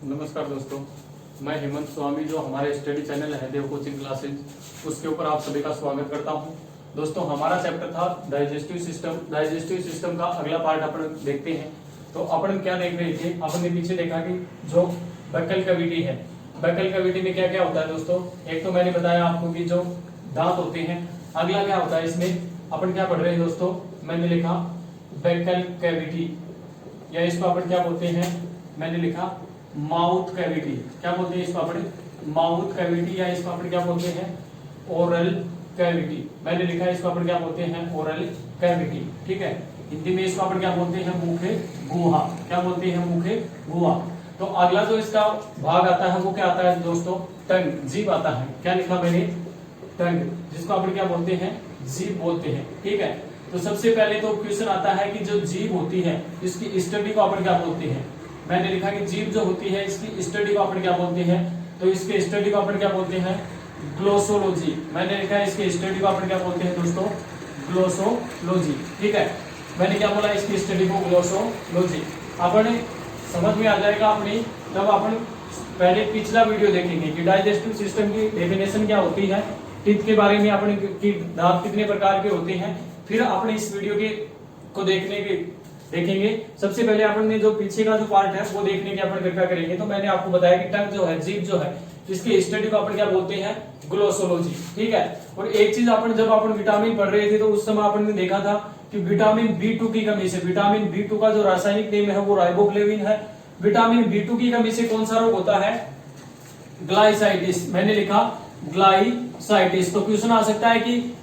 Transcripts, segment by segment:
नमस्कार दोस्तों, मैं हेमंत स्वामी जो हमारे स्टडी चैनल है देव कोचिंग क्लासेज, उसके ऊपर आप सभी का स्वागत करता हूं। दोस्तों, हमारा चैप्टर था डाइजेस्टिव सिस्टम। डाइजेस्टिव सिस्टम का अगला पार्ट अपन देखते हैं। तो अपन क्या देख रहे थे, अपन ने पीछे देखा कि जो बक्कल कैविटी है, बक्कल कैविटी में क्या क्या होता है दोस्तों। एक तो मैंने बताया आपको कि जो दांत होते हैं। अगला क्या होता है इसमें, अपन क्या पढ़ रहे हैं दोस्तों, मैंने लिखा बक्कल कैविटी, या इसको अपन क्या बोलते हैं, मैंने लिखा माउथ कैविटी। क्या बोलते हैं इसको अपन, माउथ कैविटी, या इसको अपन क्या बोलते हैं, ओरल कैविटी। मैंने लिखा है इसको अपन क्या बोलते हैं, ओरल कैविटी। ठीक है, हिंदी में इसको अपन क्या बोलते हैं, मुखे गुहा। क्या बोलते हैं, मुखे गुहा। तो अगला जो इसका भाग आता है वो क्या आता है दोस्तों, टंग, जीभ आता है। क्या लिखा मैंने, टंग, जिसको अपन क्या बोलते हैं, जीभ बोलते हैं। ठीक है, तो सबसे पहले तो क्वेश्चन आता है कि जो जीभ होती है इसकी स्टडी को अपन क्या बोलते हैं। मैंने लिखा कि जीभ जो होती है इसकी स्टडी को अपन क्या बोलते हैं, तो इसके स्टडी को अपन क्या बोलते हैं, ग्लोसोलॉजी। मैंने लिखा है इसके स्टडी को अपन क्या बोलते हैं दोस्तों, ग्लोसोलॉजी। ठीक है, मैंने क्या बोला, इसकी स्टडी को ग्लोसोलॉजी। अपन समझ में आ जाएगा अपनी, जब अपन पहले पिछला वीडियो देखेंगे कि डाइजेस्टिव सिस्टम की डेफिनेशन क्या होती है, टीथ के बारे में अपन की दांत कितने प्रकार के होते हैं, फिर अपने इस वीडियो के को देखेंगे। सबसे पहले अपन ने जो पीछे का जो पार्ट है वो देखने के अपन क्या करेंगे। तो मैंने आपको बताया कि टंग जो है, जीभ जो है, इसकी स्टडी को अपन क्या बोलते हैं, ग्लोसोलॉजी। ठीक है, और एक चीज अपन जब अपन विटामिन पढ़ रहे थे तो उस समय अपन ने देखा था कि विटामिन B2 की कमी से, विटामिन B2 का जो रासायनिक नेम है वो राइबोफ्लेविन है। विटामिन B2 की कमी से कौन सा रोग होता है, ग्लाइसाइटिस। मैंने लिखा ग्लाइसाइटिस। तो क्वेश्चन आ सकता है कि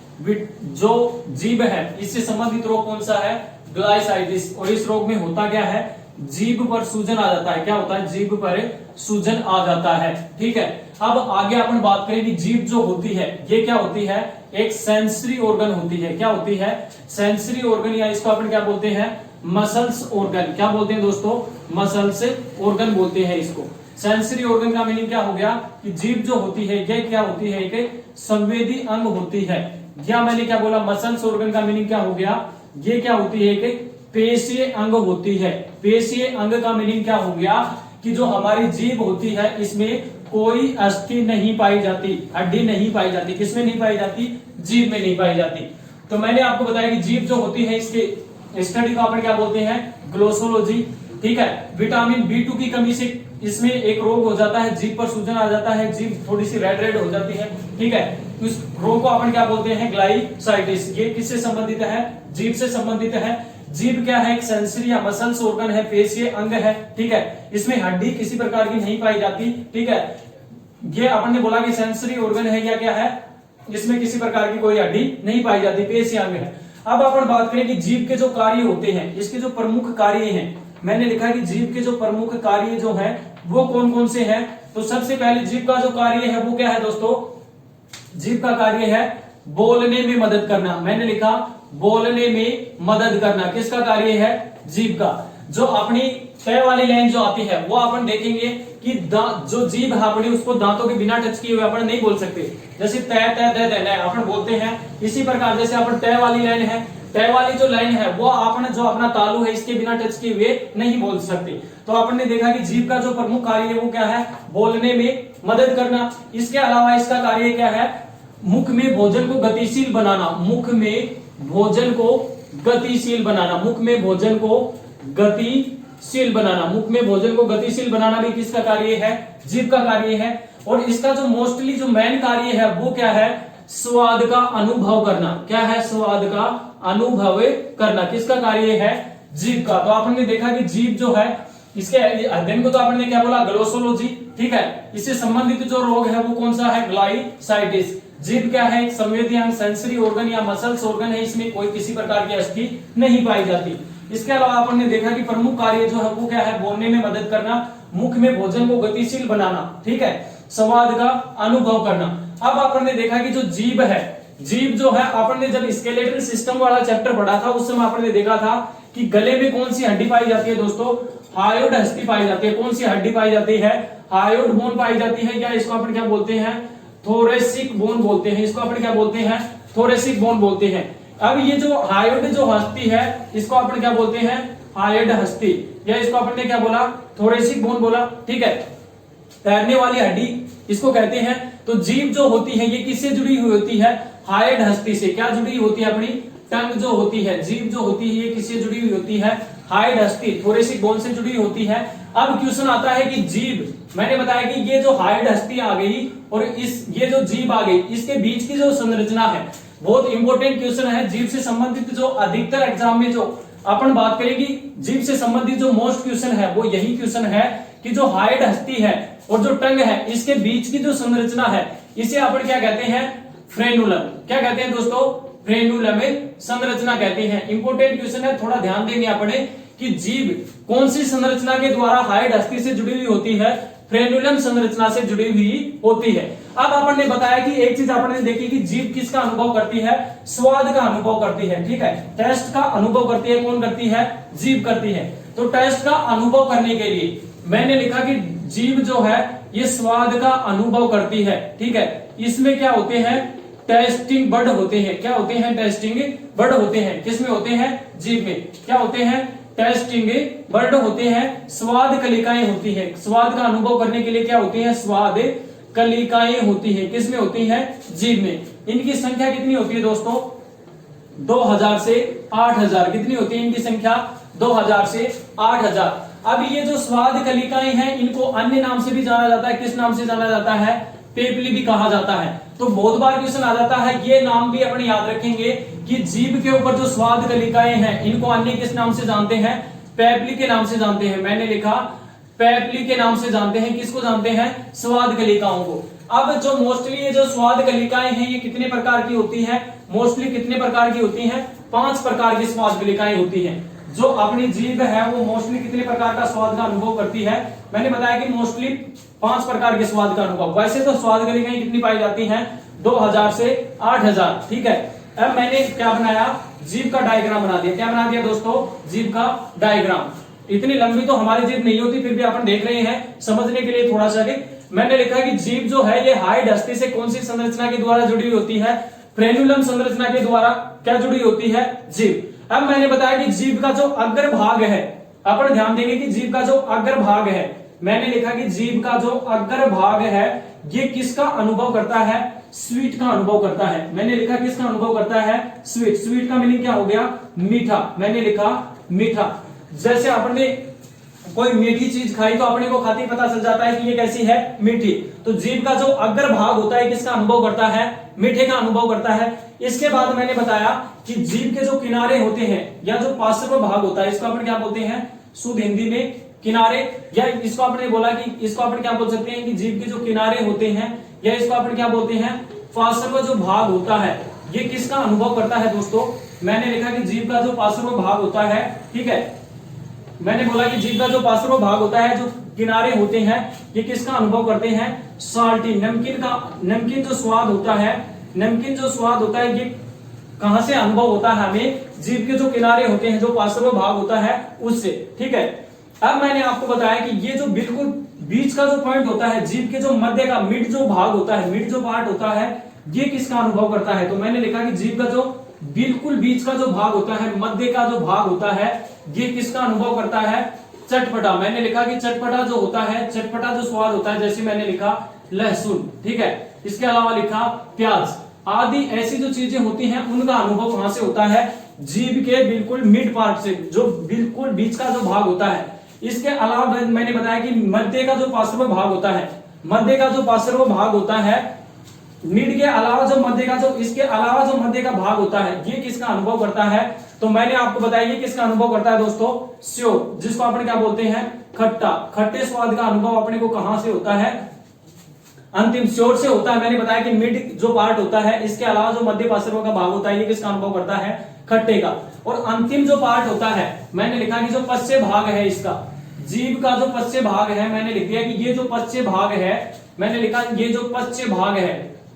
जो जीभ है इससे संबंधित रोग कौन सा है, ग्लाइसाइटिस। और इस रोग में होता क्या है, जीभ पर सूजन आ जाता है। क्या होता है, जीभ पर सूजन आ जाता है। ठीक है, अब आगे अपन बात करें कि जीभ जो होती है ये क्या होती है, एक सेंसरी ऑर्गन होती है। क्या होती है, सेंसरी ऑर्गन, या इसको अपन क्या बोलते हैं, मसल्स ऑर्गन। क्या बोलते हैं दोस्तों, मसल्स ऑर्गन बोलते हैं इसको। सेंसरी ऑर्गन का मीनिंग क्या हो गया कि जीभ जो होती है ये क्या होती है, एक संवेदी अंग होती है। या मैंने क्या बोला, मसल्स ऑर्गन का मीनिंग क्या हो गया, ये क्या होती है, एक पेशीय अंग होती है। पेशीय अंग का मीनिंग क्या हो गया कि जो हमारी जीभ होती है इसमें कोई अस्थि नहीं पाई जाती, हड्डी नहीं पाई जाती। किसमें नहीं पाई जाती, जीभ में नहीं पाई जाती। तो मैंने आपको बताया कि जीभ जो होती है इसके स्टडी को अपन क्या बोलते हैं, ग्लोसोलॉजी। ठीक है, विटामिन B2 की कमी से इसमें एक रोग हो जाता है, जीभ पर सूजन आ जाता है, जीभ थोड़ी सी रेड रेड हो जाती है। ठीक है, तो इस रोग को अपन क्या बोलते हैं, ग्लाइसाइटिस। ये किससे संबंधित है, जीभ से संबंधित है। जीभ क्या है, एक सेंसरी या मसल्स ऑर्गन है, पेशीय अंग है। ठीक है, इसमें हड्डी किसी प्रकार की नहीं पाई जाती। ठीक है, ये अपन ने बोला कि सेंसरी ऑर्गन है, या क्या है, इसमें किसी प्रकार की कोई हड्डी नहीं पाई जाती, पेशीय अंग है। अब अपन बात करें कि जीभ के जो कार्य होते हैं, इसके जो प्रमुख कार्य हैं, मैंने लिखा कि जीभ के जो प्रमुख कार्य जो है वो कौन कौन से हैं। तो सबसे पहले जीभ का जो कार्य है वो क्या है दोस्तों, जीभ का कार्य है बोलने में मदद करना। मैंने लिखा बोलने में मदद करना। किसका कार्य है, जीभ का। जो अपनी तय वाली लाइन जो आती है वो अपन देखेंगे कि जो जीभ है अपनी उसको दांतों के बिना टच किए हुए अपन नहीं बोल सकते। जैसे तय तय दे दे अपन बोलते हैं, इसी प्रकार जैसे अपन तय वाली लाइन है, तय वाली जो लाइन है वो आपने जो अपना तालु है इसके बिना टच किए हुए नहीं बोल सकते। तो आपने देखा कि जीभ का जो प्रमुख कार्य है वो क्या है, बोलने में मदद करना। इसके अलावा इसका कार्य क्या है, मुख में भोजन को गतिशील बनाना। मुख में भोजन को गतिशील बनाना, मुख में भोजन को गतिशील बनाना। मुख में भोजन को गतिशील बनाना भी किसका कार्य है, जीभ का कार्य है। और इसका जो मोस्टली जो मेन कार्य है वो क्या है, स्वाद का अनुभव करना। क्या है, स्वाद का अनुभव करना। किसका कार्य है, जीभ का। तो आपने देखा कि जीभ जो है इसके अध्ययन को तो आपने क्या बोला, ग्लोसोलॉजी। ठीक है, इससे संबंधित जो रोग है वो कौन सा है, ग्लाइसाइटिस। जीभ क्या है, एक संवेदी अंग, सेंसरी ऑर्गन या मसल्स ऑर्गन है, इसमें कोई किसी प्रकार की अस्थि नहीं पाई जाती। इसके अलावा आपने देखा कि प्रमुख कार्य जो है वो क्या है, बोलने में मदद करना, मुख में भोजन को गतिशील बनाना। ठीक है, स्वाद का अनुभव करना। अब आपने देखा कि जो जीभ है, जीभ जो है आपने जब स्केलेटल सिस्टम वाला चैप्टर पढ़ा था उस समय आपने देखा था कि गले में कौन सी हड्डी पाई जाती है दोस्तों, हायोइड हस्ती पाई जाती है। कौन सी हड्डी पाई जाती है, हायोइड बोन पाई जाती है, या इसको अपन क्या बोलते हैं, थोरेसिक बोन बोलते हैं। इसको अपन क्या बोलते हैं, थोरेसिक बोन बोलते हैं। अब ये जो हायोइड जो हस्ती है इसको अपन क्या बोलते हैं, हायोइड हस्ती। या इसको अपन ने क्या बोला, थोरेसिक बोन बोला, ठीक है, तैरने वाली हड्डी इसको कहते हैं। तो जीभ जो होती है ये किससे जुड़ी हुई होती है, हाइड हस्ती से। क्या जुड़ी होती है, अपनी टंग जो होती है, जीभ जो होती है ये किससे जुड़ी हुई होती है, हाइड हस्ती, थोरेसिक बोन से जुड़ी होती है। अब क्वेश्चन आता है कि जीभ, मैंने बताया कि ये जो हाइड हस्ती आ गई और ये जो जीभ आ गई, इसके बीच की जो संरचना है, बहुत इंपॉर्टेंट क्वेश्चन है। जीभ से संबंधित जो अधिकतर एग्जाम में जो अपन बात करेंगे, जीभ से संबंधित जो मोस्ट क्वेश्चन है वो यही क्वेश्चन है कि जो हाइड हस्ती है और जो टंग है, इसके बीच की जो संरचना है, इसे अपन क्या कहते हैं, फ्रेनुलम। क्या कहते हैं दोस्तों, फ्रेनुलम संरचना कहते हैं। इंपॉर्टेंट क्वेश्चन है, थोड़ा ध्यान देंगे अपने कि जीभ कौन सी संरचना के द्वारा हाइड हस्ती से जुड़ी हुई होती है, फ्रेनुलम संरचना से जुड़ी हुई होती है। अब अपन ने बताया कि एक चीज अपन ने देखी कि जीभ किसका अनुभव करती है, स्वाद का अनुभव करती है, ठीक है, टेस्ट का अनुभव करती है, कौन करती है, जीभ करती है। तो टेस्ट का अनुभव करने के लिए मैंने लिखा कि जीभ जो है ये स्वाद का अनुभव करती है, ठीक है। इसमें क्या होते हैं, टेस्टिंग बर्ड होते हैं। क्या होते हैं, टेस्टिंग बर्ड होते हैं। किसमें होते हैं, जीभ में। क्या होते हैं, टेस्टिंग बर्ड होते हैं। स्वाद कलिकाएं होती है, स्वाद का अनुभव करने के लिए क्या होती है, स्वाद कलिकाएं होती है। किसमें होती है, जीभ में। इनकी संख्या कितनी होती है दोस्तों, 2000 से 8000। कितनी होती है इनकी संख्या, 2000 से 8000। अब ये जो स्वाद कलिकाएं हैं इनको अन्य नाम से भी जाना जाता है। किस नाम से जाना जाता है, पेपली भी कहा जाता है। तो बहुत बार क्वेश्चन आ जाता है, ये नाम भी अपने याद रखेंगे कि जीभ के ऊपर जो स्वाद कलिकाएं हैं इनको अन्य किस नाम से जानते हैं, पेपली के नाम से जानते हैं। मैंने लिखा पेपली के नाम से जानते हैं। किसको जानते हैं, स्वाद कलिकाओं को। अब जो मोस्टली ये जो स्वाद कलिकाएं हैं ये कितने प्रकार की होती है, मोस्टली कितने प्रकार की होती है, 5 प्रकार की स्वाद कलिकाएं होती हैं। जो अपनी जीभ है वो मोस्टली कितने प्रकार का स्वाद का अनुभव करती है, मैंने बताया कि मोस्टली 5 प्रकार के स्वाद का अनुभव। वैसे तो स्वाद कलिकाएं कितनी पाई जाती हैं, 2000 से 8000, ठीक है। अब मैंने क्या बनाया, जीभ का डायग्राम बना दिया। क्या बना दिया दोस्तों, जीभ का डायग्राम। इतनी लंबी तो हमारी जीभ नहीं होती, फिर भी अपन देख रहे हैं समझने के लिए थोड़ा सा। मैंने लिखा कि जीभ जो है ये हाइड हस्ती से कौन सी संरचना के द्वारा जुड़ी होती है, फ्रेनुलम संरचना के द्वारा क्या जुड़ी होती है, जीभ। अब मैंने बताया कि जीभ का जो अग्र भाग है, अपन ध्यान देंगे कि जीभ का जो अग्र भाग है, मैंने लिखा कि जीभ का जो अग्र भाग है ये किसका अनुभव करता है, स्वीट का अनुभव करता है। मैंने लिखा किसका अनुभव करता है, स्वीट। स्वीट का मीनिंग क्या हो गया, मीठा। मैंने लिखा मीठा। जैसे आपने कोई मीठी चीज खाई तो अपने को खाते ही पता चल जाता है कि ये कैसी है, मीठी। तो जीभ का जो अग्र भाग होता है किसका अनुभव करता है, मीठे का अनुभव करता है। इसके बाद मैंने बताया कि जीभ के जो किनारे होते हैं या जो पार्श्व भाग होता है, इसको अपन क्या बोलते हैं, शुद्ध हिंदी में किनारे, या इसको आपने बोला कि इसको अपन क्या बोल सकते हैं कि जीभ के जो किनारे होते हैं, या इसको अपन क्या बोलते हैं, पार्श्व जो भाग होता है, ये किसका अनुभव करता है दोस्तों। मैंने लिखा कि जीभ का जो पार्श्व भाग होता है, ठीक है, मैंने बोला कि जीभ का जो पार्श्व भाग होता है, जो किनारे होते हैं, ये किसका अनुभव करते हैं, साल्टी, नमकीन का। नमकीन जो स्वाद होता है, नमकीन जो स्वाद होता है, ये कहां से अनुभव होता है हमें, जीभ के जो किनारे होते हैं, जो पार्श्व भाग होता है उससे, ठीक है। अब मैंने आपको बताया कि ये जो बिल्कुल बीच का जो पॉइंट होता है, जीभ के जो मध्य का मिड जो भाग होता है, मिड जो पार्ट होता है, ये किसका अनुभव करता है। तो मैंने लिखा कि जीभ का जो बिल्कुल बीच का जो भाग होता है, मध्य का जो भाग होता है, ये किसका अनुभव करता है, चटपटा। मैंने लिखा कि चटपटा जो होता है, चटपटा जो स्वाद होता है, जैसे मैंने लिखा लहसुन, ठीक है। इसके अलावा लिखा प्याज आदि ऐसी जो चीजें होती हैं उनका अनुभव कहां से होता है, जीभ के बिल्कुल मिड पार्ट से, जो बिल्कुल बीच का जो भाग होता है। इसके अलावा मैंने बताया कि मध्य का जो पार्श्व भाग होता है, मध्य का जो पार्श्व भाग होता है, मिड के अलावा जो मध्य का जो, इसके अलावा जो मध्य का भाग होता है, ये किसका अनुभव करता है। तो मैंने आपको बताया ये किसका अनुभव करता है दोस्तों, स्योर, जिसको अपन क्या बोलते हैं, खट्टा। खट्टे स्वाद का अनुभव अपने को कहां से होता है, अंतिम स्योर से होता है। मैंने बताया कि मिड जो पार्ट होता है, इसके अलावा जो मध्य पार्श्व का भाग होता है, ये किसका अनुभव करता है, खट्टे का। और अंतिम जो पार्ट होता है, मैंने लिखा कि जो पश्चिम भाग है इसका, जीभ का जो पश्चिम भाग है, मैंने लिख दिया कि ये जो पश्चिम भाग है, मैंने लिखा ये जो पश्चिम भाग है,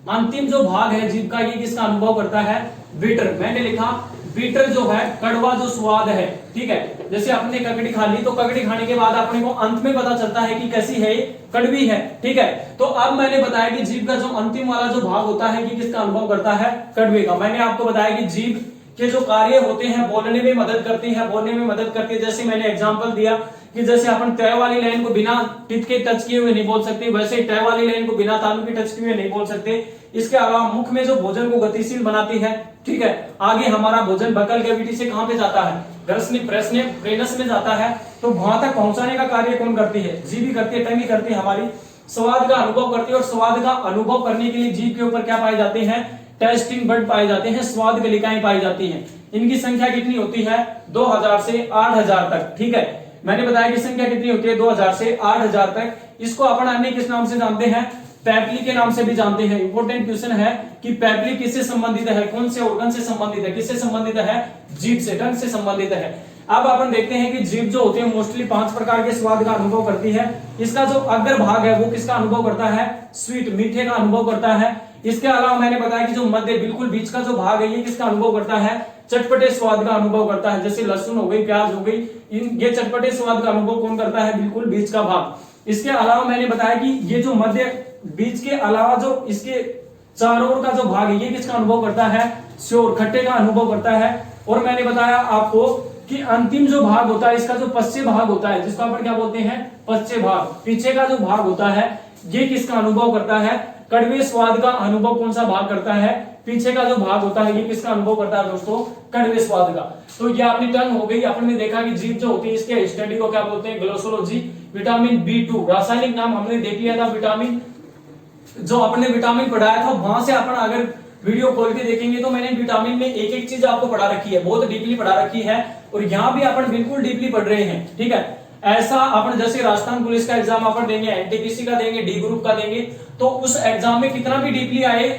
अंतिम जो भाग है जीभ का, ये किसका अनुभव करता है, बिटर। मैंने लिखा बिटर जो है कड़वा जो स्वाद है, ठीक है। जैसे आपने ककड़ी खा ली तो ककड़ी खाने के बाद अपने को अंत में पता चलता है कि कैसी है, कड़वी है, ठीक है। तो अब मैंने बताया कि जीभ का जो अंतिम वाला जो भाग होता है, कि किसका अनुभव करता है, कड़वे का। मैंने आपको बताया कि जीभ के जो कार्य होते हैं, बोलने में मदद करती है, बोलने में मदद करती है। जैसे मैंने एग्जांपल दिया कि जैसे अपन तय वाली लाइन को बिना टिप के टच किए हुए नहीं बोल सकते, वैसे ही तय वाली लाइन को बिना तालु के टच किए हुए नहीं बोल सकते। इसके अलावा मुख में जो भोजन को गतिशील बनाती है, ठीक है, आगे हमारा भोजन बकल कैविटी से कहां पे जाता है, प्रेनस में जाता है, तो वहां तक पहुंचाने का कार्य कौन करती है, जीभ भी करती है, टंग भी करती है हमारी। स्वाद का अनुभव करती है, और स्वाद का अनुभव करने के लिए जीभ के ऊपर क्या पाए जाते हैं, टेस्टिंग बड पाए जाते हैं, स्वाद गलिकाएं पाई जाती हैं। इनकी संख्या कितनी होती है, 2000 से 8000 तक, ठीक है। मैंने बताया कि संख्या कितनी होती है, 2000 से 8000 तक। इसको अपन अन्य किस नाम से जानते हैं, पैपली के नाम से भी जानते हैं। इंपॉर्टेंट क्वेश्चन है कि पैपली किससे संबंधित है, कौन से ऑर्गन से संबंधित है, किससे संबंधित है, जीभ से, टंग से संबंधित है। अब अपन देखते हैं कि जीभ जो होती है मोस्टली 5 प्रकार के स्वाद का अनुभव करती है। इसका जो अग्र भाग है वो किसका अनुभव करता है, स्वीट, मीठे का अनुभव करता है। इसके अलावा मैंने बताया कि जो मध्य बिल्कुल बीच का जो भाग है ये किसका अनुभव करता है, चटपटे स्वाद का अनुभव करता है। जैसे लहसुन हो गई, प्याज हो गई, ये चटपटे स्वाद का अनुभव कौन करता है, बिल्कुल बीच का भाग। इसके अलावा मैंने बताया कि ये जो मध्य बीच के अलावा जो इसके चारों ओर का जो भाग है ये किसका अनुभव करता है, श्योर, खट्टे का अनुभव करता है। और मैंने बताया आपको कि अंतिम जो भाग होता है इसका जो पश्चिम भाग होता है, जिसको अपन क्या बोलते हैं, पश्चिम भाग, पीछे का जो भाग होता है ये किसका अनुभव करता है, कड़वे स्वाद का अनुभव कौन सा भाग करता है, पीछे का जो भाग होता है ये किसका अनुभव करता है दोस्तों, कड़वे स्वाद का। तो ये अपनी टर्न हो गई। अपन ने देखा कि जीभ जो होती है इसके स्टडी को क्या बोलते हैं, ग्लोसोलॉजी। विटामिन B2 रासायनिक नाम हमने देख लिया था, विटामिन जो अपने विटामिन पढ़ाया था वहां से अपन अगर वीडियो खोल के देखेंगे तो मैंने विटामिन में एक एक चीज आपको पढ़ा रखी है, बहुत डीपली पढ़ा रखी है, और यहाँ भी अपन बिल्कुल डीपली पढ़ रहे हैं, ठीक है। ऐसा अपन जैसे राजस्थान पुलिस का एग्जाम अपन देंगे, एनटीपीसी का देंगे, डी ग्रुप का देंगे, तो उस एग्जाम में कितना भी डीपली आए,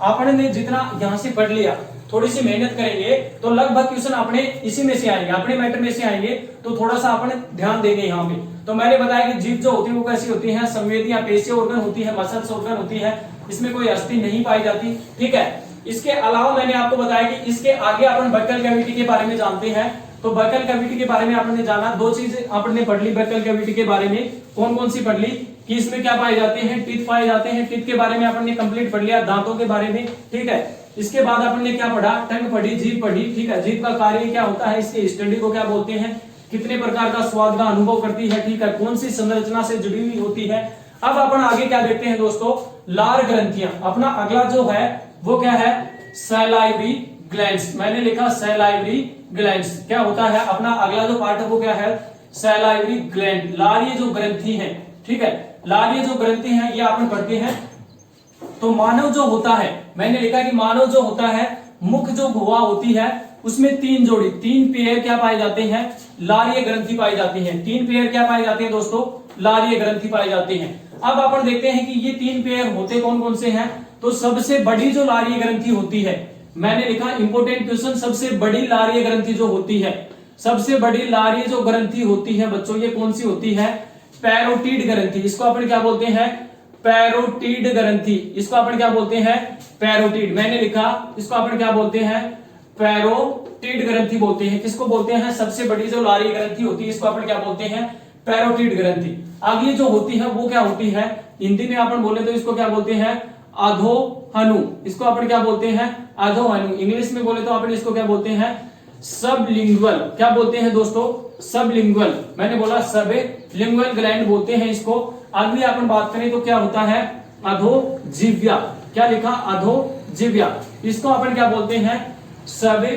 अपन ने जितना यहाँ से पढ़ लिया, थोड़ी सी मेहनत करेंगे तो लगभग क्वेश्चन अपने इसी में से आएंगे, अपने मैटर में से आएंगे, तो थोड़ा सा अपन ध्यान देंगे यहाँ पे। तो मैंने बताया कि जीभ जो होती है वो कैसी होती है, संवेदी या पेशीय ऑर्गन होती है, मसल्स ऑर्गन होती है, इसमें कोई अस्थि नहीं पाई जाती, ठीक है। इसके अलावा मैंने आपको बताया कि इसके आगे अपन बक्कल कैविटी के बारे में जानते हैं। तो बक्कल कैविटी के बारे में आपने जाना, दो चीजें आपने पढ़ ली बक्कल कैविटी के बारे में, कौन कौन सी पढ़ ली, कि इसमें क्या पाए जाते हैं, टीथ पाए जाते हैं, टीथ के बारे में आपने कंप्लीट पढ़ लिया, दांतों के बारे में, ठीक है। इसके बाद आपने क्या पढ़ा, टंग पढ़ी, जीभ पढ़ी, ठीक है। जीभ का कार्य क्या होता है, इसके स्टडी को क्या बोलते हैं, कितने प्रकार का स्वाद का अनुभव करती है, ठीक है, कौन सी संरचना से जुड़ी हुई होती है। अब अपन आगे क्या देखते हैं दोस्तों, लार ग्रंथियां। अपना अगला जो है वो क्या है, सैलाइवरी ग्लैंड्स। मैंने लिखा सैलाइवरी ग्लैंड्स। क्या होता है अपना अगला जो पार्ट है वो क्या है, सैलाइवरी ग्लैंड, लारीय जो ग्रंथि है, ठीक है, लारीय जो ग्रंथि है ये अपन पढ़ते हैं। तो मानव जो होता है, मैंने लिखा कि मानव जो होता है, मुख जो गुहा होती है उसमें तीन जोड़ी, तीन पेयर क्या पाए जाते हैं, लारीय ग्रंथि पाई जाती है। तीन पेयर क्या पाए जाते हैं दोस्तों, लारीय ग्रंथि पाई जाती है। अब अपन देखते हैं कि ये तीन पेयर होते कौन कौन से हैं। तो सबसे बड़ी जो लारीय ग्रंथि होती है, मैंने लिखा इंपोर्टेंट क्वेश्चन, सबसे बड़ी लारीय ग्रंथि जो होती है, सबसे बड़ी लारीय जो ग्रंथि होती है बच्चों, ये कौन सी होती है, पैरोटिड ग्रंथि। इसको अपन क्या बोलते हैं, पैरोटिड ग्रंथि। इसको अपन क्या बोलते हैं, पैरोटिड। मैंने लिखा इसको अपन क्या बोलते हैं, पैरोटिड ग्रंथि बोलते हैं। किसको बोलते हैं, सबसे बड़ी जो लारीय ग्रंथि होती है इसको अपन क्या बोलते हैं, पैरोटिड ग्रंथि। अगली जो होती है वो क्या होती है, हिंदी में अपन बोले तो इसको क्या बोलते हैं, अधोहनु। इसको अपन क्या बोलते हैं, अधोहनु। इंग्लिश में बोले तो अपन इसको क्या बोलते हैं, सबलिंगुअल। क्या बोलते हैं दोस्तों, सबलिंगुअल। मैंने बोला सबलिंगुअल ग्लैंड बोलते हैं इसको। अगली अपन बात करें तो क्या होता है, अधोजिह्वा। क्या लिखा, अधोजिह्वा। इसको अपन क्या बोलते हैं, सब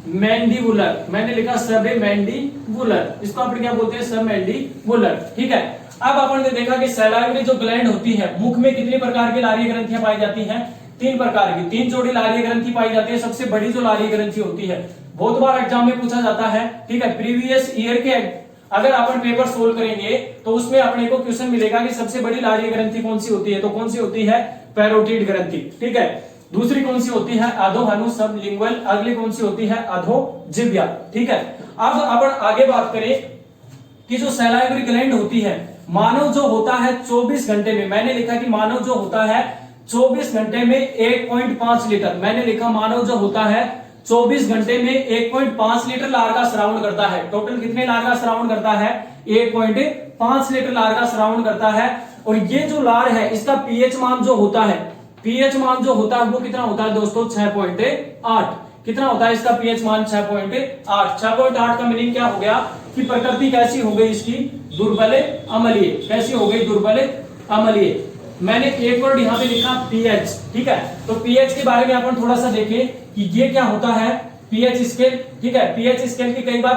मैंडिबुलर। मैंने लिखा सब मैंडिबुलर। इसको अपन क्या बोलते हैं, सब मैंडिबुलर, ठीक है। अब अपन ने देखा कि सैलाइवरी जो ग्लैंड होती है, मुख में कितने प्रकार की लारीय ग्रंथियां पाई जाती हैं, 3 प्रकार की, 3 जोड़ी लारीय ग्रंथि पाई जाती है। सबसे बड़ी जो लारीय ग्रंथि होती है, बहुत बार एग्जाम में पूछा जाता है, ठीक है। प्रीवियस ईयर के अगर अपन पेपर सोल्व करेंगे तो उसमें अपने को क्वेश्चन मिलेगा कि सबसे बड़ी लारीय ग्रंथि कौन सी होती है, तो कौन सी होती है, पैरोटिड ग्रंथि, ठीक है। दूसरी कौन सी होती है, अधोहनु सबलिंगुअल। अगली कौन सी होती है, अधोजिह्वा, ठीक है। अब अपन आगे बात करें कि जो सैलाइवरी ग्लैंड होती है, मानव जो होता है 24 घंटे में, मैंने लिखा कि मानव जो होता है 24 घंटे में 1.5 लीटर। मैंने लिखा मानव जो होता है 24 घंटे में 1.5 लीटर लार का श्रावण करता है। टोटल कितने लार का श्रावण करता है, 1.5 लीटर लार का श्रावण करता है। और ये जो लार है इसका पीएच मान जो होता है, पीएच मान जो होता है वो कितना होता है दोस्तों, 6.8। कितना होता है इसका पीएच मान, 6.8। 6.8 का मीनिंग क्या हो गया कि प्रकृति कैसी हो गई इसकी, दुर्बल अम्लीय। कैसी हो गई, दुर्बल अम्लीय। मैंने एक वर्ड यहाँ पे लिखा पीएच, ठीक है। तो पीएच के बारे में अपन थोड़ा सा देखें कि ये क्या होता है, पीएच स्केल, ठीक है। पीएच स्केल की कई बार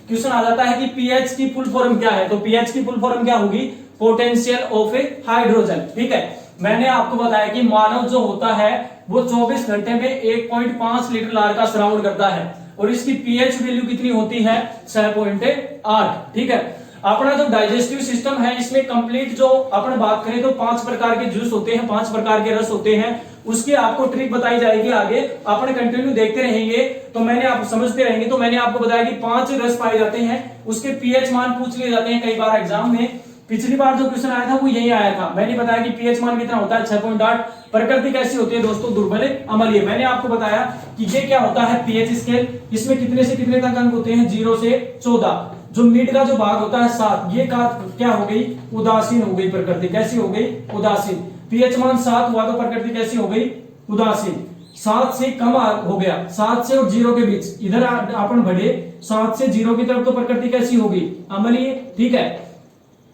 क्वेश्चन आ जाता है कि पीएच की फुल फॉर्म क्या है। तो पीएच की फुल फॉर्म क्या होगी, पोटेंशियल ऑफ ए हाइड्रोजन, ठीक है। मैंने आपको बताया कि मानव जो होता है वो 24 घंटे में 1.5 लीटर लार का श्रावण करता है और इसकी पीएच वैल्यू कितनी होती है, 6.8, ठीक है। अपना जो डाइजेस्टिव सिस्टम है इसमें कंप्लीट जो अपन बात करें तो 5 प्रकार के जूस होते हैं, 5 प्रकार के रस होते हैं। उसकी आपको ट्रिक बताई जाएगी आगे, अपन कंटिन्यू देखते रहेंगे तो मैंने आप समझते रहेंगे। तो मैंने आपको बताया कि 5 रस पाए जाते हैं, उसके पीएच मान पूछ लिए जाते हैं कई बार एग्जाम में। पिछली बार जो क्वेश्चन आया था वो यही आया था। मैंने बताया कि पीएच मान कितना होता है, 6.8। प्रकृति कैसी होती है दोस्तों, दुर्बल अम्लीय। मैंने आपको बताया कि ये क्या होता है पीएच स्केल, इसमें कितने से कितने तक अंक होते हैं, 0 से 14। जो मिड का जो भाग होता है 7, ये का क्या हो गई, उदासीन हो गई प्रकृति। कैसी हो गई, उदासीन। पीएच मान 7 हुआ तो प्रकृति कैसी हो गई, उदासीन। 7 से कम हो गया, 7 से और 0 के बीच इधर अपन बढ़े 7 से 0 की तरफ तो प्रकृति कैसी होगी, अम्लीय, ठीक है।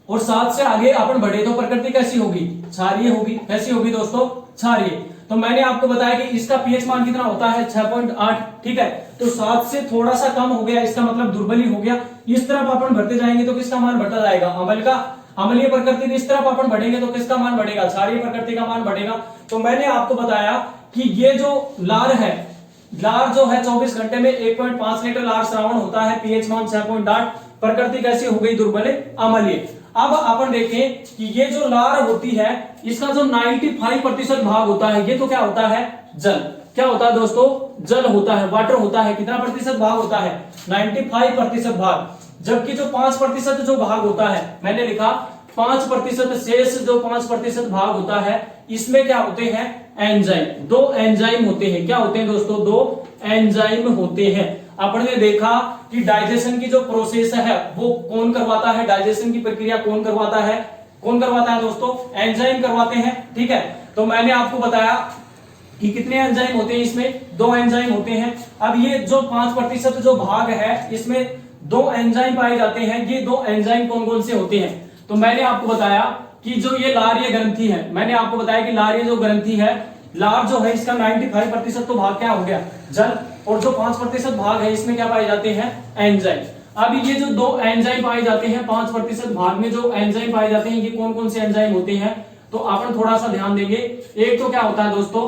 और 7 से आगे अपन बढ़े तो प्रकृति कैसी होगी, क्षारीय होगी। कैसी होगी दोस्तों, क्षारीय। तो मैंने आपको बताया कि इसका पीएच मान कितना होता है, 6.8, ठीक है। तो 7 से थोड़ा सा कम हो गया, इसका मतलब दुर्बल ही हो गया। इस तरफ अपन बढ़ते जाएंगे तो किसका मान बढ़ता जाएगा, अम्ल का, अम्लीय प्रकृति। इस तरफ अपन बढ़ेंगे तो किसका मान बढ़ेगा, क्षारीय प्रकृति का मान बढ़ेगा। तो मैंने आपको बताया कि ये जो लार है, लार जो है 24 घंटे में 1.5 लीटर लार श्रावण होता है, पीएच मान 6.8, प्रकृति कैसी हो गई, दुर्बल अम्लीय। अब अपन देखें कि ये जो लार होती है इसका जो 95% भाग होता है ये तो क्या होता है, जल। क्या होता है दोस्तों, जल होता है, वाटर होता है। कितना प्रतिशत भाग होता है, 95% भाग। जबकि जो 5% जो भाग होता है, मैंने लिखा 5% शेष जो 5% भाग होता है इसमें क्या होते हैं, एंजाइम। 2 एंजाइम होते हैं। क्या होते हैं दोस्तों, 2 एंजाइम होते हैं। अपन ने देखा कि डाइजेशन की जो प्रोसेस है वो कौन करवाता है, डाइजेशन की प्रक्रिया कौन करवाता है, कौन करवाता है दोस्तों, एंजाइम करवाते हैं, ठीक है। तो मैंने आपको बताया कि कितने एंजाइम होते हैं, इसमें 2 एंजाइम होते हैं। अब ये जो 5% जो भाग है इसमें 2 एंजाइम पाए जाते हैं। ये 2 एंजाइम कौन कौन से होते हैं, तो मैंने आपको बताया कि जो ये लारीय ग्रंथि है, मैंने आपको बताया कि लारीय जो ग्रंथि है, लार जो है इसका 95% तो भाग क्या हो गया, जल। और जो 5% भाग है इसमें क्या पाए जाते हैं, एंजाइम। अब ये जो 2 एंजाइम पाए जाते हैं 5% भाग में जो एंजाइम पाए जाते हैं ये कौन कौन से एंजाइम होते हैं, तो अपन थोड़ा सा ध्यान देंगे। एक तो क्या होता है दोस्तों,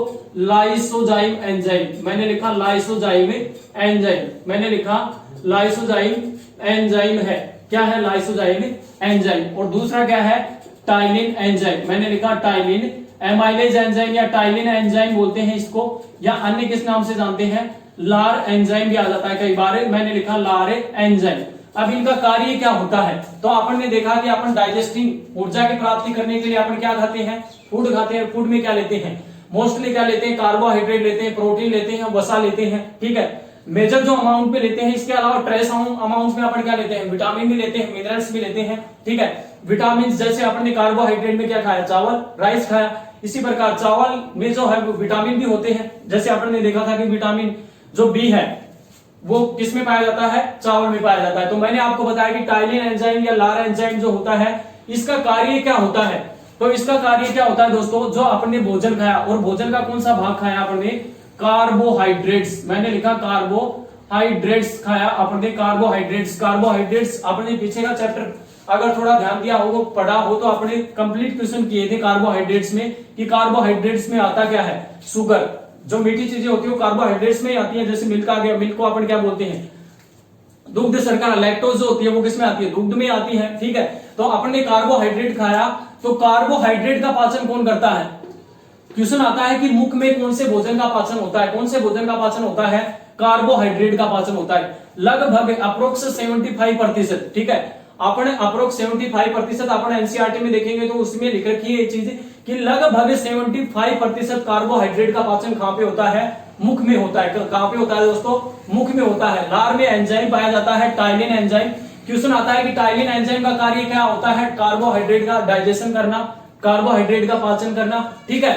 लाइसोजाइम एंजाइम। मैंने लिखा लाइसोजाइम एंजाइम, मैंने लिखा लाइसोजाइम एंजाइम है। क्या है, लाइसोजाइम एंजाइम। और दूसरा क्या है, टाइलिन एंजाइम। मैंने लिखा टाइलिन, एमाइलेज एंजाइम या टाइलिन एंजाइम बोलते हैं इसको, या अन्य किस नाम से जानते हैं, लार एंजाइम भी आ जाता है कई बार। मैंने लिखा लार एंजाइम। अब इनका कार्य क्या होता है, तो अपन ने देखा कि अपन डाइजेस्टिंग ऊर्जा की प्राप्ति करने के लिए अपन क्या खाते हैं, फूड खाते हैं। फूड में क्या लेते हैं, मोस्टली क्या लेते हैं, कार्बोहाइड्रेट लेते हैं, प्रोटीन लेते हैं, वसा लेते हैं, ठीक है। मेजर जो अमाउंट पे लेते हैं, इसके अलावा ट्रेस अमाउंट में अपन क्या लेते हैं, विटामिन भी लेते हैं, मिनरल्स भी लेते हैं, ठीक है। विटामिन जैसे अपन ने कार्बोहाइड्रेट में क्या खाया, चावल, राइस खाया। इसी प्रकार चावल में जो है विटामिन भी होते हैं। जैसे अपन ने देखा था कि विटामिन जो बी है वो किस में पाया जाता है, चावल में पाया जाता है। तो मैंने आपको बताया कि टाइलिन एंजाइम या लार एंजाइम जो होता है इसका कार्य क्या होता है, तो इसका कार्य क्या होता है दोस्तों, जो आपने भोजन खाया, और भोजन का कौन सा भाग खाया आपने, कार्बोहाइड्रेट्स। मैंने लिखा कार्बोहाइड्रेट्स खाया आपने, कार्बोहाइड्रेट्स। कार्बोहाइड्रेट्स आपने पीछे का चैप्टर अगर थोड़ा ध्यान दिया हो, पढ़ा हो, तो आपने कंप्लीट क्वेश्चन किए थे कार्बोहाइड्रेट्स में कि कार्बोहाइड्रेट्स में आता क्या है, शुगर। जो मीठी चीजें होती है वो कार्बोहाइड्रेट्स में आती है। जैसे मिल्क आ गया, मिल्क को अपन क्या बोलते हैं, दुग्ध शर्करा। लैक्टोज जो होती है वो किसमें आती है, दुग्ध में आती है, ठीक है। तो अपन ने कार्बोहाइड्रेट खाया, तो कार्बोहाइड्रेट का पाचन कौन करता है। क्वेश्चन आता है कि मुख में कौन से भोजन का पाचन होता है, कौन से भोजन का पाचन होता है, कार्बोहाइड्रेट का पाचन होता है। लगभग अप्रोक्स 75%, ठीक है। अपने अप्रोक्स 75% अपने एनसीईआरटी में देखेंगे तो उसमें लिख रखी है ये चीज कि लगभग 75% कार्बोहाइड्रेट का पाचन कहां पे होता है, मुख में होता है। कहां पे होता है दोस्तों, मुख में होता है। लार में एंजाइम पाया जाता है, टाइलिन एंजाइम। क्वेश्चन आता है कि टाइलिन एंजाइम का कार्य क्या होता है, कार्बोहाइड्रेट का डाइजेशन करना, कार्बोहाइड्रेट का पाचन करना, ठीक है।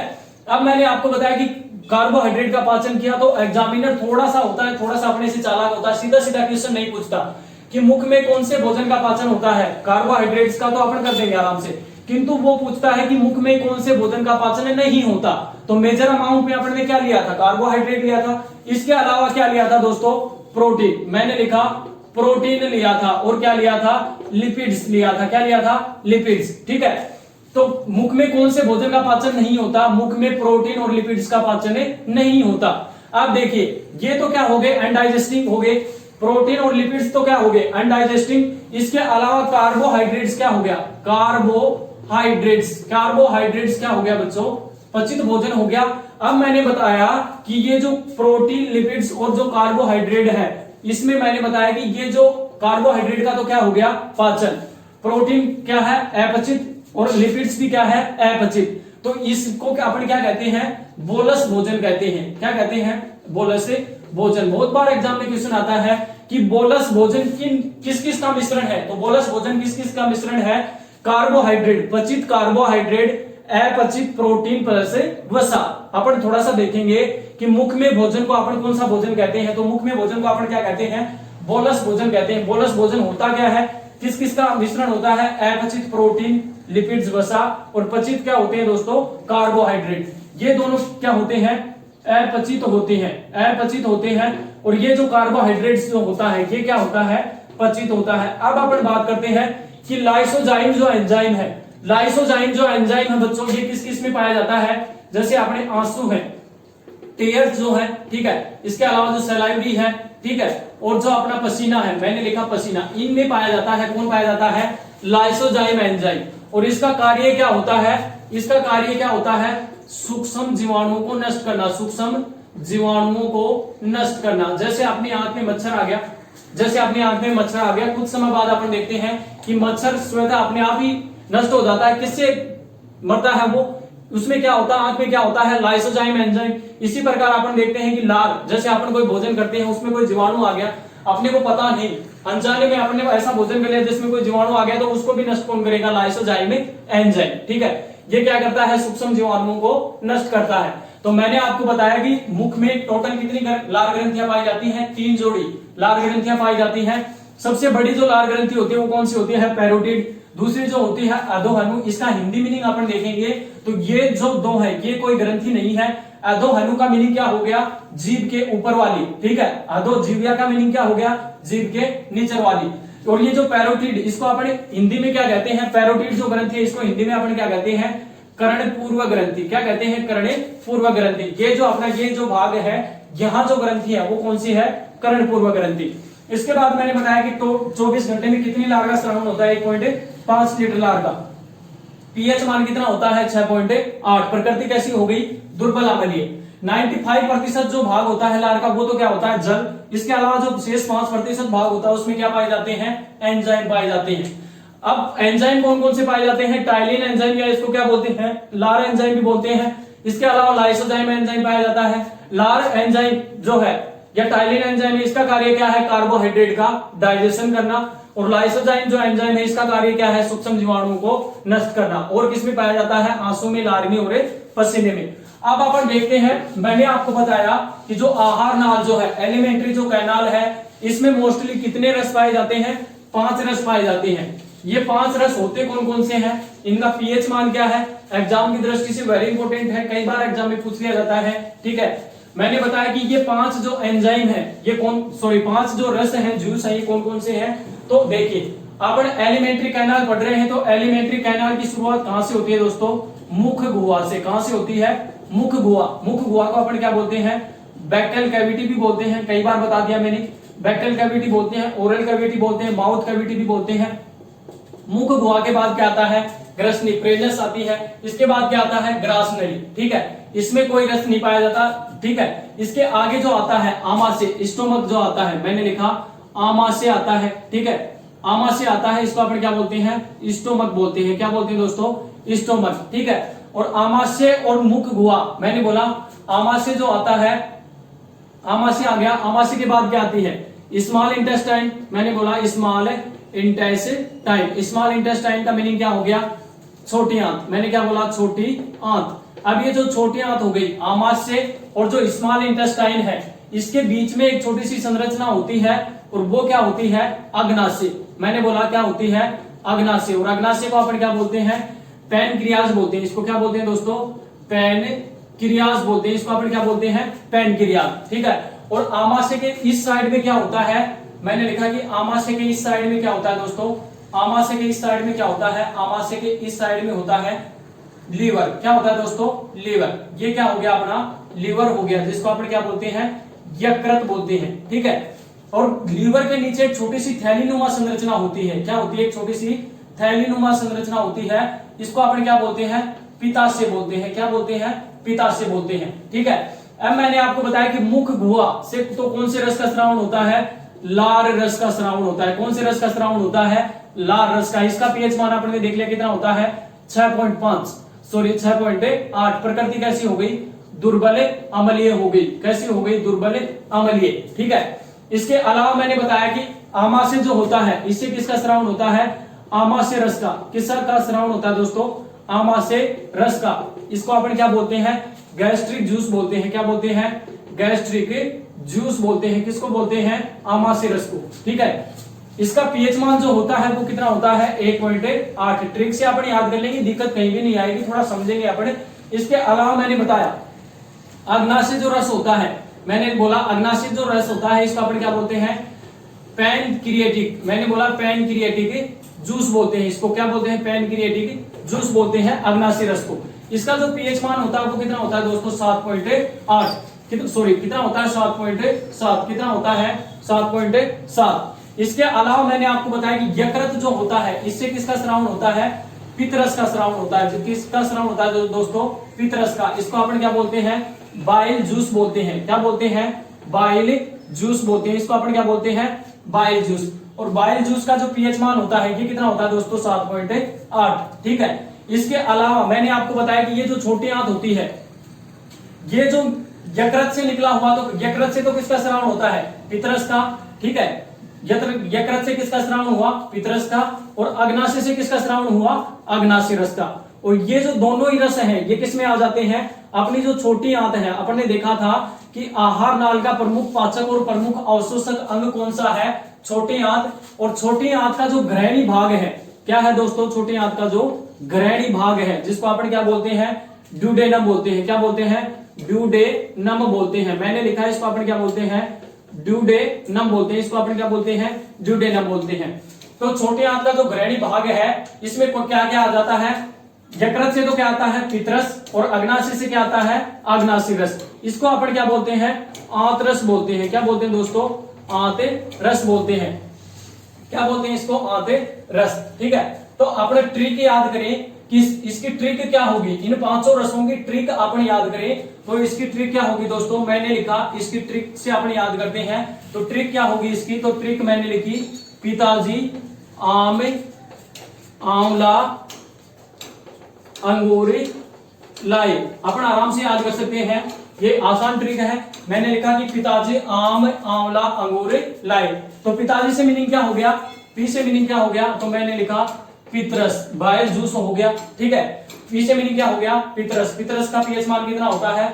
अब मैंने आपको बताया कि कार्बोहाइड्रेट का पाचन किया तो एग्जामिनर थोड़ा सा होता है, थोड़ा सा अपने से चालाक होता है, सीधा सीधा क्वेश्चन नहीं पूछता। कि मुख में कौन से भोजन का पाचन होता है, कार्बोहाइड्रेट्स का तो अपन कर देंगे आराम से, किंतु वो पूछता है कि मुख में कौन से भोजन का पाचन नहीं होता। तो मेजर अमाउंट में अपन ने क्या लिया था, कार्बोहाइड्रेट लिया था। इसके अलावा क्या लिया था दोस्तों, प्रोटीन, मैंने लिखा प्रोटीन लिया था, और क्या लिया था, लिपिड्स लिया था। क्या लिया था, लिपिड्स। ठीक है, तो मुख में कौन से भोजन का पाचन नहीं होता, मुख में प्रोटीन और लिपिड्स का पाचन नहीं होता। अब देखिए ये तो क्या हो गए, अनडाइजेस्टिंग हो गए, प्रोटीन और लिपिड्स तो क्या हो गए, अनडाइजेस्टिंग। इसके अलावा कार्बोहाइड्रेट्स क्या हो गया, कार्बोहाइड्रेट्स क्या हो गया बच्चों, पचित भोजन हो गया। अब मैंने बताया कि ये जो प्रोटीन, लिपिड्स और जो कार्बोहाइड्रेट है, इसमें मैंने बताया कि ये जो कार्बोहाइड्रेट का तो क्या हो गया, पाचन, प्रोटीन क्या है, अपचित, और लिपिड्स भी क्या है, अपचित। तो इसको क्या अपन क्या कहते हैं, बोलस भोजन कहते हैं। क्या कहते हैं, बोलस भोजन। बहुत बार एग्जाम में क्वेश्चन आता है कि बोलस भोजन किस किस का मिश्रण है, तो बोलस भोजन किस किस का मिश्रण है, कार्बोहाइड्रेट, पचित कार्बोहाइड्रेट, अपचित प्रोटीन प्लस वसा। अपन थोड़ा सा देखेंगे कि मुख में भोजन को अपन कौन सा भोजन कहते हैं, तो मुख में भोजन को अपन क्या कहते हैं, बोलस भोजन कहते हैं। बोलस भोजन होता क्या है, किस किस का मिश्रण होता है, अपचित प्रोटीन, लिपिड्स, वसा, और पचित क्या होते हैं दोस्तों, कार्बोहाइड्रेट। ये दोनों क्या होते हैं, अपचित होते हैं, अपचित होते हैं। और ये जो कार्बोहाइड्रेट्स जो होता है, ये क्या होता है, पचित होता है। अब अपन बात करते हैं कि लाइसोजाइम जो एंजाइम है, लाइसोजाइम जो एंजाइम है बच्चों, ये किस किस में पाया जाता है, जैसे अपने आंसू है, टीयर्स जो है, ठीक है, इसके अलावा जो सलाइवरी है, ठीक है, और जो अपना पसीना है, मैंने लिखा पसीना, इनमें पाया जाता है, कौन पाया जाता है, लाइसोजाइम एंजाइम। और इसका कार्य क्या होता है, इसका कार्य क्या होता है, सूक्ष्म जीवाणुओं को नष्ट करना, सूक्ष्म जीवाणुओं को नष्ट करना। जैसे अपनी आंख में मच्छर आ गया, जैसे अपनी आंख में मच्छर आ गया, कुछ समय बाद अपन देखते हैं कि मच्छर स्वतः अपने आप ही नष्ट हो जाता है। किससे मरता है वो, उसमें क्या होता है, आंख में क्या होता है, लाइसोजाइम एंजाइम। इसी प्रकार अपन देखते हैं कि लार, जैसे अपन कोई भोजन करते हैं, उसमें कोई जीवाणु आ गया, अपने को पता नहीं, अनजाने में अपने ऐसा भोजन कर लिया जिसमें कोई जीवाणु आ गया, तो उसको भी नष्ट कौन करेगा, लाइसोजाइम एंजाइम। ठीक है, ये क्या करता है, सूक्ष्म जीवाणुओं को नष्ट करता है। तो मैंने आपको बताया कि मुख में टोटल कितनी लार ग्रंथियां पाई जाती हैं, 3 जोड़ी लार ग्रंथियां पाई जाती हैं। सबसे बड़ी जो लार ग्रंथि होती है वो कौन सी होती है, पैरोटिड। दूसरी जो होती है अधोहनु, इसका हिंदी मीनिंग अपन देखेंगे तो ये जो दो है ये कोई ग्रंथि नहीं है। अधोहनु का मीनिंग क्या हो गया, जीभ के ऊपर वाली, ठीक है। अधो जीव्या का मीनिंग क्या हो गया, जीभ के नीचे वाली। और ये जो पैरोटिड, इसको अपन हिंदी में क्या कहते हैं, पैरोटिड जो ग्रंथि है इसको हिंदी में अपन क्या कहते हैं, कर्ण पूर्व ग्रंथि। क्या कहते हैं, कर्ण पूर्व ग्रंथि। ये जो अपना ये जो भाग है, यहाँ जो ग्रंथि है वो कौन सी है, कर्ण पूर्व ग्रंथि। इसके बाद मैंने बताया कि 24 घंटे में कितनी लार का स्रावन होता है, 1.5 लीटर लार का। पीएच मान कितना होता है, 6.8। प्रकृति कैसी हो गई, दुर्बल अम्लीय। 95% जो भाग होता है लार का वो तो क्या होता है, जल। इसके अलावा जो शेष 5% भाग होता है उसमें क्या पाए जाते हैं, एंजाइम पाए जाते हैं। अब एंजाइम कौन कौन से पाए जाते हैं, टाइलिन एंजाइम, या इसको क्या बोलते हैं, लार एंजाइम भी बोलते हैं। इसके अलावा लाइसोजाइम एंजाइम पाया जाता है। लार एंजाइम जो है या टाइलिन एंजाइम है, इसका कार्य क्या है, कार्बोहाइड्रेट का डाइजेशन करना। और लाइसोजाइम जो एंजाइम है इसका कार्य क्या है, सूक्ष्म जीवाणुओं को नष्ट करना। और किसमें पाया जाता है, आंसू में, लार में और पसीने में। अब अपन देखते हैं, मैंने आपको बताया कि जो आहार नाल जो है, एलिमेंट्री जो कैनाल है, इसमें मोस्टली कितने रस पाए जाते हैं, 5 रस पाए जाते हैं। ये 5 रस होते कौन कौन से हैं, इनका पीएच मान क्या है, एग्जाम की दृष्टि से वेरी इंपॉर्टेंट है, कई बार एग्जाम में पूछ लिया जाता है। ठीक है, मैंने बताया कि ये 5 जो एंजाइम है, ये 5 जो रस हैं, जूस है, ये कौन कौन से हैं। तो देखिए अपन एलिमेंट्री कैनाल पढ़ रहे हैं, तो एलिमेंट्री कैनाल की शुरुआत कहां से होती है दोस्तों, मुख गुहा से। कहां से होती है, मुख गुहा। मुख गुहा को अपन क्या बोलते हैं, बैक्टल कैविटी भी बोलते हैं, कई बार बता दिया मैंने। बैक्टल कैविटी बोलते हैं, ओरल कैविटी बोलते हैं, माउथ कैविटी भी बोलते हैं। मुख गुहा के बाद क्या आता है, ग्रसनी, प्रेजस आती है। इसके बाद क्या आता है, ग्रासनली। ठीक है, इसमें कोई रस नहीं पाया जाता। ठीक है, इसके आगे जो आता है आमाशय, स्टोमक जो आता है, मैंने लिखा आमाशय आता है। ठीक है, आमाशय आता है, इसको अपन क्या बोलते हैं, स्टोमक बोलते हैं। क्या बोलते हैं दोस्तों, स्टोमक। ठीक है, और आमाशय और मुख गुहा, मैंने बोला आमाशय जो आता है, आमाशय आ गया। आमाशय के बाद क्या आती है, स्मॉल इंटेस्टाइन। मैंने बोला स्मॉल इंटेस्टाइन। स्मॉल इंटेस्टाइन का मीनिंग क्या हो गया, छोटी आंत। मैंने क्या बोला, छोटी आंत। अब ये जो छोटी आंत हो गई, आमाशय और जो स्मॉल इंटेस्टाइन है, इसके बीच में एक छोटी सी संरचना होती है और वो क्या होती है, अग्नाशय। मैंने बोला क्या होती है, अग्नाशय। और अग्नाशय को अपन क्या बोलते हैं, पैनक्रियाज बोलते हैं। इसको क्या बोलते हैं दोस्तों, पैनक्रियाज बोलते हैं। इसको अपन क्या बोलते हैं, पैनक्रियाज। ठीक है। और आमाशय के इस साइड में क्या होता है, मैंने लिखा कि आमाशय के इस साइड में क्या होता है दोस्तों, आमाशय के इस साइड में क्या होता है, आमाशय के इस साइड में होता है लीवर। क्या होता है दोस्तों, लीवर। ये क्या हो गया अपना, लीवर हो गया, जिसको अपन क्या बोलते हैं, यकृत बोलते हैं। ठीक है। और लीवर के नीचे एक छोटी सी थैलीनुमा संरचना होती है। क्या होती है, एक छोटी सी थैलीनुमा संरचना होती है। इसको अपन क्या बोलते हैं, पित्ताशय बोलते हैं। क्या बोलते हैं, पित्ताशय बोलते हैं। ठीक है। अब मैंने आपको बताया कि मुख गुहा से तो कौन से रस का स्रावन होता है, लार रस का स्रावन होता है। कौन से रस का स्रावन होता है, लार रस का। इसका पीएच मान अपन ने देख लिया कितना होता है, 6.5 सॉरी 6.8। प्रकृति कैसी हो गई, दुर्बल अम्लीय हो गई। कैसी हो गई, दुर्बल अम्लीय। ठीक है। इसके अलावा मैंने बताया कि आमाशय जो होता है, इससे किसका स्रावन होता है, आमाशय रस का। किसका स्रावन होता है दोस्तों, आमाशय रस का। इसको अपन क्या बोलते हैं, गैस्ट्रिक जूस बोलते हैं। क्या बोलते हैं, गैस्ट्रिक जूस बोलते हैं। किसको बोलते हैं, आमाशय रस को। ठीक है। इसका पीएच मान जो होता है वो कितना होता है, 1.8। ट्रिक से अपन याद कर लेंगे, दिक्कत कहीं भी नहीं आएगी, थोड़ा समझेंगे अपन। इसके अलावा मैंने बताया अग्नाशय जो रस होता है, मैंने बोला अग्नाशय जो रस होता है इसको अपन क्या बोलते हैं, पैनक्रिएटिक। मैंने बोला पैनक्रिएटिक जूस बोलते हैं। इसको क्या बोलते हैं, पैनक्रिएटिक जूस बोलते हैं अग्नाशय रस को। इसका जो पीएच मान होता है वो कितना होता है दोस्तों, 7.8। सॉरी कितना होता है, 7.7। कितना होता है, 7.7। इसके अलावा मैंने आपको बताया कि यकृत जो होता है, इससे किसका स्रावन होता है, पित्तरस का स्रावन होता है। किसका स्रावन होता है दोस्तों, पित्तरस का। इसको अपन क्या बोलते हैं, बाइल जूस बोलते हैं। क्या बोलते हैं, बाइल जूस बोलते हैं। इसको अपन क्या बोलते हैं, बाइल जूस। और बाइल जूस का जो पीएच मान होता है ये कितना होता है दोस्तों, 7.8। ठीक है। इसके अलावा मैंने आपको बताया कि ये जो छोटी आंत होती है, ये जो यकृत से निकला हुआ, तो यकृत से तो किसका स्रावन होता है, पित्तरस का। ठीक है। यकृत से किसका स्रावन हुआ, पित्तरस का। और अग्नाशय से किसका स्रावन हुआ, अग्नाशय रस का। और ये जो दोनों ही रस हैं ये किसमें आ जाते हैं, अपनी जो छोटी आंत है। अपन ने देखा था कि आहार नाल का प्रमुख पाचक और प्रमुख अवशोषक अंग कौन सा है, छोटी आंत। और छोटी आंत का जो ग्रहणी भाग है, क्या है दोस्तों, छोटी आंत का जो ग्रहणी भाग है, जिसको अपन क्या बोलते हैं, ड्यूडेनम बोलते हैं। क्या बोलते हैं, ड्यूडेनम बोलते हैं। मैंने लिखा है इसको अपन क्या बोलते हैं, ड्यूडेनम बोलते हैं। इसको अपन क्या बोलते हैं, ड्यूडेनम बोलते हैं। तो छोटे आंत का जो ग्रहणी भाग है इसमें क्या क्या आ जाता है, यकृत से तो क्या आता है, पित्तरस। और अग्नाशय से क्या आता है, अग्नाशय रस। इसको अपन क्या बोलते हैं, आंतरस बोलते हैं। क्या बोलते हैं दोस्तों, आंतरस बोलते हैं। क्या बोलते हैं इसको, आंतरस। ठीक है। तो अपने ट्रिक याद करें कि इसकी ट्रिक क्या होगी, इन पांचों रसों की ट्रिक अपन याद करें तो इसकी ट्रिक क्या होगी दोस्तों, मैंने लिखा इसकी ट्रिक से अपन याद करते हैं। तो ट्रिक क्या होगी इसकी, तो ट्रिक मैंने लिखी, पिताजी आम आंवला अंगूर लाए। अपन आराम से याद कर सकते हैं, ये आसान ट्रिक है। मैंने लिखा कि पिताजी आम आंवला अंगूर लाए। तो पिताजी से मीनिंग क्या हो गया, पी से मीनिंग क्या हो गया, तो मैंने लिखा पित्तरस, बाइल जूस हो गया। ठीक है। पी से मीनिंग क्या हो गया, पित्तरस। पित्तरस का पीएच मान कितना होता है,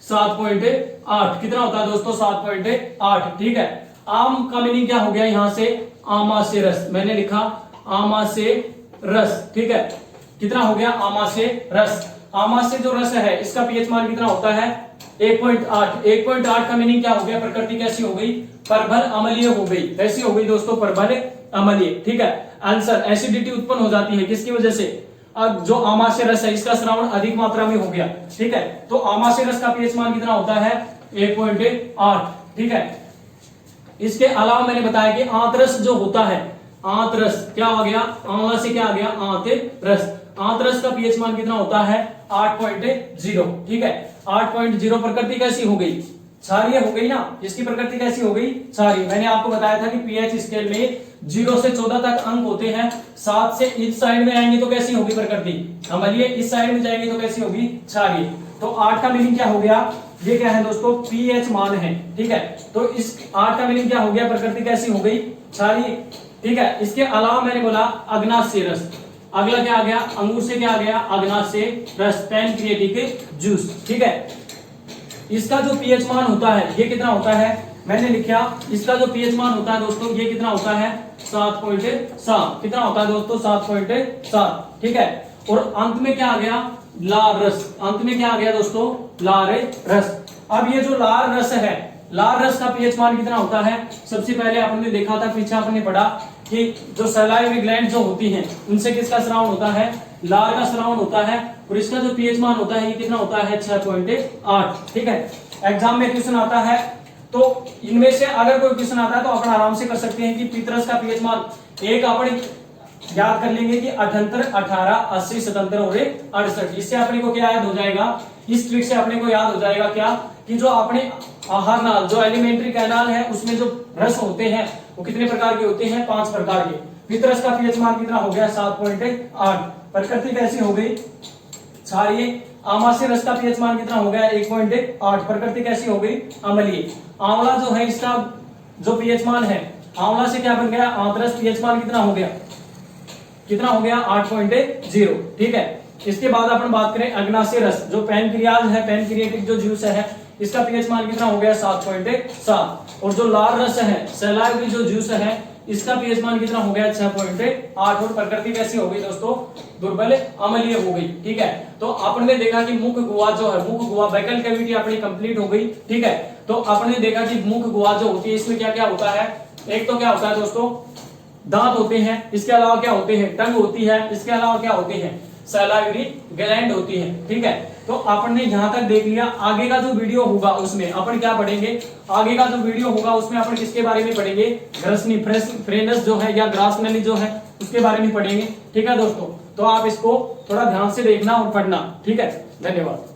7.8। कितना होता है दोस्तों, 7.8। ठीक है। आम का मीनिंग क्या हो गया, यहां से आमाशय रस। मैंने लिखा आमाशय रस। ठीक है। कितना हो गया, आमाशय रस। आमाशय जो रस है इसका पीएच मान कितना होता है, 1.8। 1.8 का मीनिंग क्या हो गया, प्रकृति कैसी हो गई, प्रबल अम्लीय हो गई। कैसी हो गई दोस्तों, प्रबल अम्लीय। ठीक है। आंसर, एसिडिटी उत्पन्न हो जाती है किसकी वजह से, अब जो आमाशय रस है इसका स्रावन अधिक मात्रा में हो गया। ठीक है। तो आमाशय रस का पीएच मान कितना होता है, 1.8। ठीक है। इसके अलावा मैंने बताया कि आंतरस जो होता है, आंतरस क्या आ गया, आंवला से क्या आ गया, आंतरस। आंतरस का पीएच मान कितना होता है, 8.0। ठीक है। 8.0 प्रकृति कैसी हो गई, क्षारीय हो गई ना। इसकी प्रकृति कैसी हो गई, क्षारीय। मैंने आपको बताया था कि पीएच स्केल में 0 से 14 तक अंक होते हैं। 7 से इस साइड में आएंगे तो कैसी होगी प्रकृति, अम्लीय। इस साइड में जाएंगे तो कैसी होगी, क्षारीय। तो 8 का मीनिंग क्या हो गया, ये क्या है दोस्तों, पीएच मान है। ठीक है। तो इस 8 का मीनिंग क्या हो गया, प्रकृति कैसी हो गई, क्षारीय। ठीक है। इसके अलावा मैंने बोला अग्नाशय रस। अगला क्या आ गया, अंगूर से क्या आ गया, अग्नाशय रस, पैनक्रिएटिक जूस। ठीक है। इसका जो पीएच मान होता है ये कितना होता है, मैंने लिखा इसका जो पीएच मान होता है दोस्तों ये कितना होता है 7.7, कितना होता है दोस्तों 7.7, ठीक है। और अंत में क्या आ गया, लार रस, अंत में क्या आ गया दोस्तों, लार रस। अब ये जो लार रस है, लार रस का पीएच मान कितना होता है, सबसे पहले आपने देखा था, पीछे आपने पढ़ा कि जो सलाइवरी ग्लैंड जो होती हैं उनसे किसका स्रावन होता है, लार का स्रावन होता है, और इसका जो पीएच मान होता है ये कितना होता है 6.8, ठीक है। एग्जाम में क्वेश्चन आता है तो इनमें से अगर कोई क्वेश्चन आता है तो अपन आराम से कर सकते हैं कि पीतरस का पीएच मान एक अपन याद कर लेंगे कि 78, 18, 80, 77 और 68। इससे अपने को क्या याद हो जाएगा, इस ट्रिक से अपने को याद हो जाएगा क्या कि जो अपने आहार नाल जो एलिमेंट्री कैनाल है उसमें जो रस होते हैं वो कितने प्रकार के होते हैं, 5 प्रकार के। पीतरस का पीएच मान कितना हो गया 7.8। प्रकृति कैसी हो गई, क्षारीय। आमाशय रस का पीएच मान कितना हो गया 1.8। प्रकृति कैसी हो गई, अम्लीय। आंवला जो है इसका जो पीएच मान है, आंवला से क्या बन गया आंतरस, पीएच मान कितना हो गया, कितना हो गया 8.0, ठीक है। इसके बाद अपन बात करें अग्नाशय रस, जो पैनक्रियाज है, पैनक्रियाटिक जो जूस है, इसका पीएच मान कितना हो गया 7.7। और जो लार रस है, सलाइवरी जो जूस है, इसका पीएच मान कितना हो गया 6.8। और प्रकृति कैसी हो गई दोस्तों, दुर्बल अम्लीय हो गई, ठीक है। तो आपने देखा कि मुख गुहा जो है, मुख गुहा बैकल कैविटी अपनी कंप्लीट हो गई, ठीक है। तो आपने देखा कि मुख गुहा जो होती है इसमें क्या क्या होता है, एक तो क्या होता है दोस्तों दांत होते हैं, इसके अलावा क्या होते हैं टंग होती है, इसके अलावा क्या होते हैं सलाइवरी ग्लैंड होती है, ठीक है। तो आपने यहां तक देख लिया। आगे का जो वीडियो होगा उसमें अपन क्या पढ़ेंगे, आगे का जो वीडियो होगा उसमें अपन किसके बारे में पढ़ेंगे, ग्रसनी फ्रेनस जो है या ग्रासनली जो है उसके बारे में पढ़ेंगे, ठीक है दोस्तों। तो आप इसको थोड़ा ध्यान से देखना और पढ़ना, ठीक है। धन्यवाद।